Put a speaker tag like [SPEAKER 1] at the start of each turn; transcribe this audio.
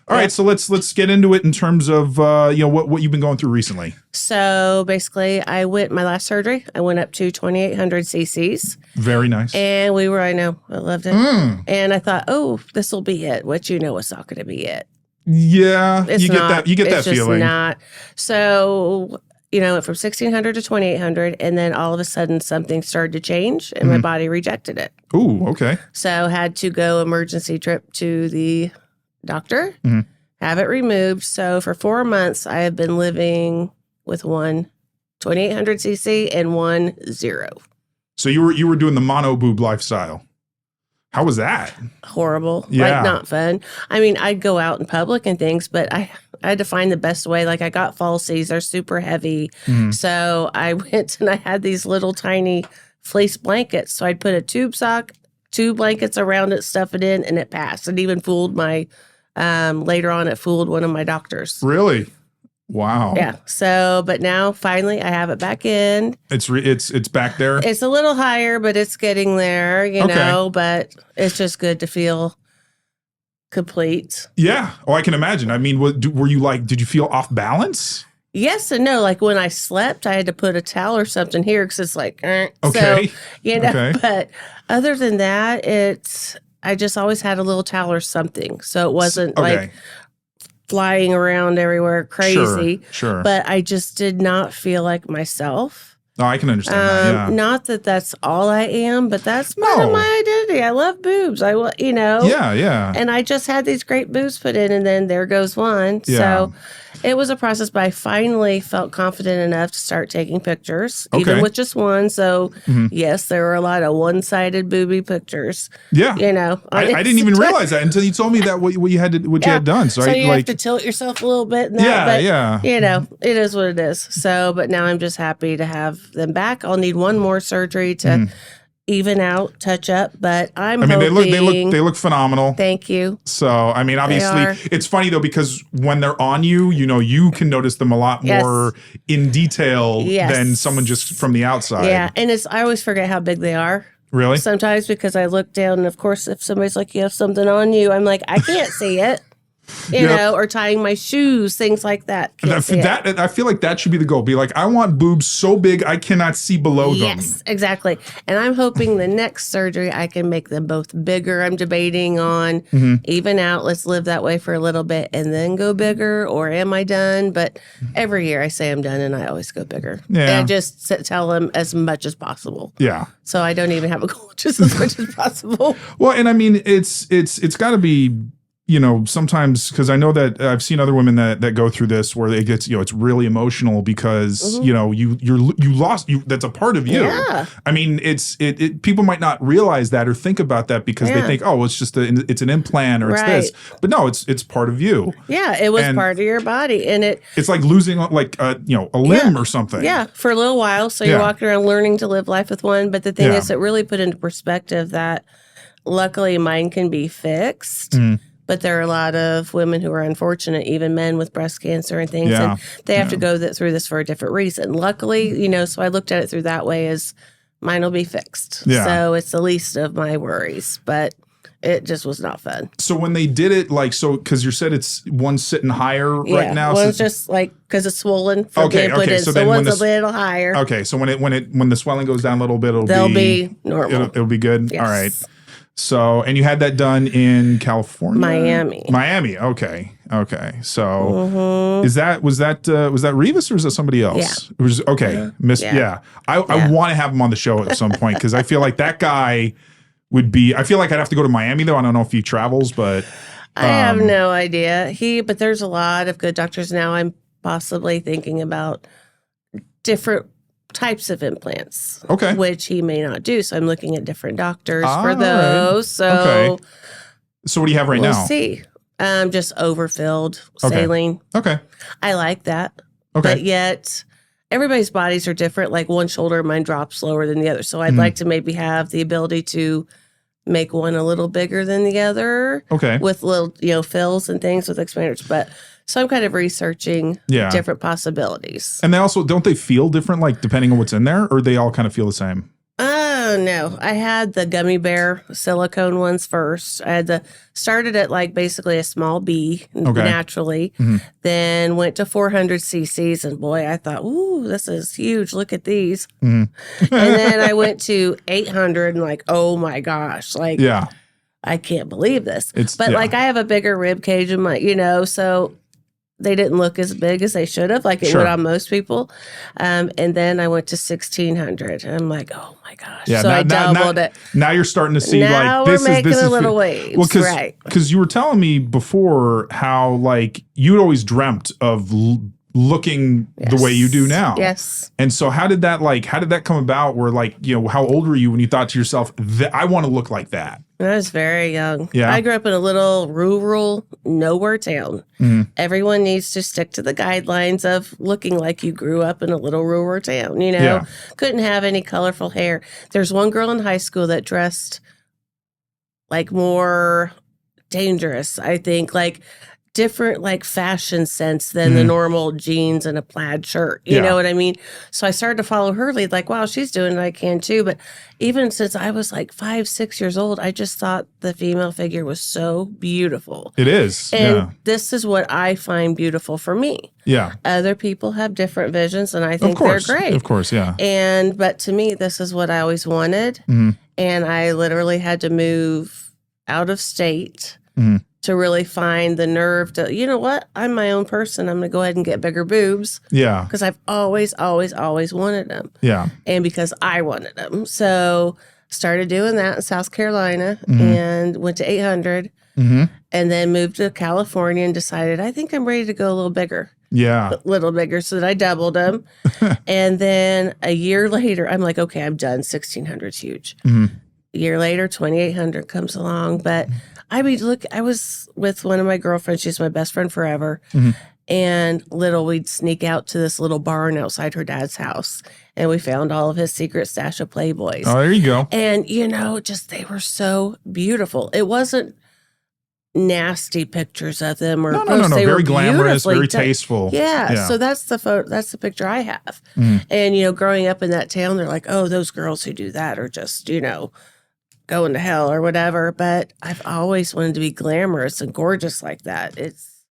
[SPEAKER 1] All right, so let's get into it in terms of what you've been going through recently.
[SPEAKER 2] So basically, my last surgery, I went up to 2,800 cc's.
[SPEAKER 1] Very nice.
[SPEAKER 2] And I loved it. And I thought, oh, this will be it. Which it's not going to be it.
[SPEAKER 1] Yeah, you get that feeling.
[SPEAKER 2] It's not. So it went from 1,600 to 2,800, and then all of a sudden something started to change, and my body rejected it.
[SPEAKER 1] Ooh, okay.
[SPEAKER 2] So had to go emergency trip to the doctor, have it removed. So for 4 months, I have been living with one 2,800 cc and 1 0.
[SPEAKER 1] So you were doing the mono boob lifestyle. How was that?
[SPEAKER 2] Horrible.
[SPEAKER 1] Yeah.
[SPEAKER 2] Not fun. I mean, I'd go out in public and things, but I had to find the best way. Like I got falsies. They're super heavy. So I went and I had these little tiny fleece blankets. So I'd put a tube sock, 2 blankets around it, stuff it in, and it passed. It even fooled later on it fooled one of my doctors.
[SPEAKER 1] Really? Wow.
[SPEAKER 2] Yeah. So, but now finally I have it back in.
[SPEAKER 1] It's back there.
[SPEAKER 2] It's a little higher, but it's getting there, you know, but it's just good to feel complete.
[SPEAKER 1] Yeah. Oh, I can imagine. I mean, were you did you feel off balance?
[SPEAKER 2] Yes and no. Like when I slept, I had to put a towel or something here because it's like,
[SPEAKER 1] okay.
[SPEAKER 2] So, but other than that, I just always had a little towel or something. So it wasn't like flying around everywhere crazy.
[SPEAKER 1] Sure.
[SPEAKER 2] But I just did not feel like myself.
[SPEAKER 1] Oh, I can understand that, yeah.
[SPEAKER 2] Not that that's all I am, but that's part of my identity. I love boobs.
[SPEAKER 1] Yeah.
[SPEAKER 2] And I just had these great boobs put in, and then there goes one.
[SPEAKER 1] Yeah.
[SPEAKER 2] So it was a process, but I finally felt confident enough to start taking pictures, even with just one. So, yes, there were a lot of one-sided booby pictures.
[SPEAKER 1] Yeah. I didn't even realize that until you told me that what you had done. So
[SPEAKER 2] you have to tilt yourself a little bit. And that, it is what it is. So, but now I'm just happy to have them back. I'll need one more surgery to even out, touch up, but hoping.
[SPEAKER 1] They look phenomenal.
[SPEAKER 2] Thank you.
[SPEAKER 1] So, I mean, obviously, it's funny though, because when they're on you, you can notice them a lot more in detail than someone just from the outside.
[SPEAKER 2] Yeah. And I always forget how big they are.
[SPEAKER 1] Really?
[SPEAKER 2] Sometimes because I look down, and of course, if somebody's like, you have something on you, I'm like, I can't see it. Or tying my shoes, things like that.
[SPEAKER 1] I feel like that should be the goal. Be like, I want boobs so big I cannot see below them.
[SPEAKER 2] Yes, exactly. And I'm hoping the next surgery I can make them both bigger. I'm debating on even out. Let's live that way for a little bit and then go bigger. Or am I done? But every year I say I'm done, and I always go bigger. Yeah. And I just tell them as much as possible.
[SPEAKER 1] Yeah.
[SPEAKER 2] So I don't even have a goal, just as much as possible.
[SPEAKER 1] Well, and I mean, it's got to be. Sometimes, because I know that I've seen other women that go through this where it gets, it's really emotional because, you lost, that's a part of you.
[SPEAKER 2] Yeah.
[SPEAKER 1] I mean, people might not realize that or think about that because they think, oh, it's just it's an implant or it's this, but no, it's part of you.
[SPEAKER 2] Yeah. It was part of your body, and it's
[SPEAKER 1] like losing a limb or something.
[SPEAKER 2] Yeah. For a little while. So you're walking around learning to live life with one. But the thing is, it really put into perspective that luckily mine can be fixed. But there are a lot of women who are unfortunate, even men with breast cancer and things, and they have to go through this for a different reason. Luckily, so I looked at it through that way as mine will be fixed. Yeah. So it's the least of my worries, but it just was not fun.
[SPEAKER 1] So when they did it, because you said it's one's sitting higher right now.
[SPEAKER 2] One's just because it's swollen from being put in. So one's a little higher.
[SPEAKER 1] Okay, so when the swelling goes down a little bit,
[SPEAKER 2] they'll be normal.
[SPEAKER 1] It'll be good.
[SPEAKER 2] Yes.
[SPEAKER 1] All right. So, and you had that done in California?
[SPEAKER 2] Miami.
[SPEAKER 1] Okay. So, was that Revis or was that somebody else?
[SPEAKER 2] Yeah.
[SPEAKER 1] It was I want to have him on the show at some point because I feel like that guy would be. I feel like I'd have to go to Miami though. I don't know if he travels, but
[SPEAKER 2] I have no idea. But there's a lot of good doctors now. I'm possibly thinking about different types of implants, which he may not do. So I'm looking at different doctors for those. Right.
[SPEAKER 1] So what do you have right now?
[SPEAKER 2] We'll see. Just overfilled saline.
[SPEAKER 1] Okay.
[SPEAKER 2] I like that.
[SPEAKER 1] Okay.
[SPEAKER 2] But yet everybody's bodies are different. Like one shoulder, mine drops slower than the other. So I'd like to maybe have the ability to make one a little bigger than the other.
[SPEAKER 1] Okay.
[SPEAKER 2] With little, fills and things with expanders. But so I'm kind of researching different possibilities.
[SPEAKER 1] And they also, don't they feel different, like depending on what's in there, or they all kind of feel the same?
[SPEAKER 2] Oh no, I had the gummy bear silicone ones first. I had started at like basically a small B naturally, then went to 400 cc's, and boy, I thought, ooh, this is huge. Look at these. And then I went to 800, and like, oh my gosh, like, I can't believe this. Like, I have a bigger rib cage in my, so they didn't look as big as they should have, like it would on most people. And then I went to 1600, and I'm like, oh my gosh.
[SPEAKER 1] Yeah,
[SPEAKER 2] so I doubled it.
[SPEAKER 1] Now you're starting to see
[SPEAKER 2] now
[SPEAKER 1] like
[SPEAKER 2] this is a little waves.
[SPEAKER 1] Well, because you were telling me before how like you'd always dreamt of looking the way you do now.
[SPEAKER 2] Yes.
[SPEAKER 1] And so how did that come about where like, how old were you when you thought to yourself, I want to look like that?
[SPEAKER 2] I was very young.
[SPEAKER 1] Yeah.
[SPEAKER 2] I grew up in a little rural nowhere town. Everyone needs to stick to the guidelines of looking like you grew up in a little rural town, Couldn't have any colorful hair. There's one girl in high school that dressed like more dangerous, I think, like different like fashion sense than the normal jeans and a plaid shirt. You know what I mean? So I started to follow her lead, like, wow, she's doing it, I can too. But even since I was like 5, 6 years old, I just thought the female figure was so beautiful.
[SPEAKER 1] It is.
[SPEAKER 2] And this is what I find beautiful for me.
[SPEAKER 1] Yeah.
[SPEAKER 2] Other people have different visions, and I think they're great.
[SPEAKER 1] Of course, yeah.
[SPEAKER 2] But to me, this is what I always wanted. And I literally had to move out of state to really find the nerve to, you know what? I'm my own person. I'm going to go ahead and get bigger boobs.
[SPEAKER 1] Yeah.
[SPEAKER 2] Because I've always, always, always wanted them.
[SPEAKER 1] Yeah.
[SPEAKER 2] And because I wanted them. So started doing that in South Carolina and went to 800 and then moved to California and decided, I think I'm ready to go a little bigger.
[SPEAKER 1] Yeah.
[SPEAKER 2] A little bigger. So that I doubled them. And then a year later, I'm like, okay, I'm done. 1600's huge. A year later, 2800 comes along. But I mean, look, I was with one of my girlfriends. She's my best friend forever. And we'd sneak out to this little barn outside her dad's house. And we found all of his secret stash of Playboys.
[SPEAKER 1] Oh, there you go.
[SPEAKER 2] And, they were so beautiful. It wasn't nasty pictures of them or
[SPEAKER 1] no.
[SPEAKER 2] They
[SPEAKER 1] very
[SPEAKER 2] were
[SPEAKER 1] glamorous, very tasteful.
[SPEAKER 2] Yeah. So that's the picture I have. And, growing up in that town, they're like, oh, those girls who do that are just, going to hell or whatever. But I've always wanted to be glamorous and gorgeous like that. It's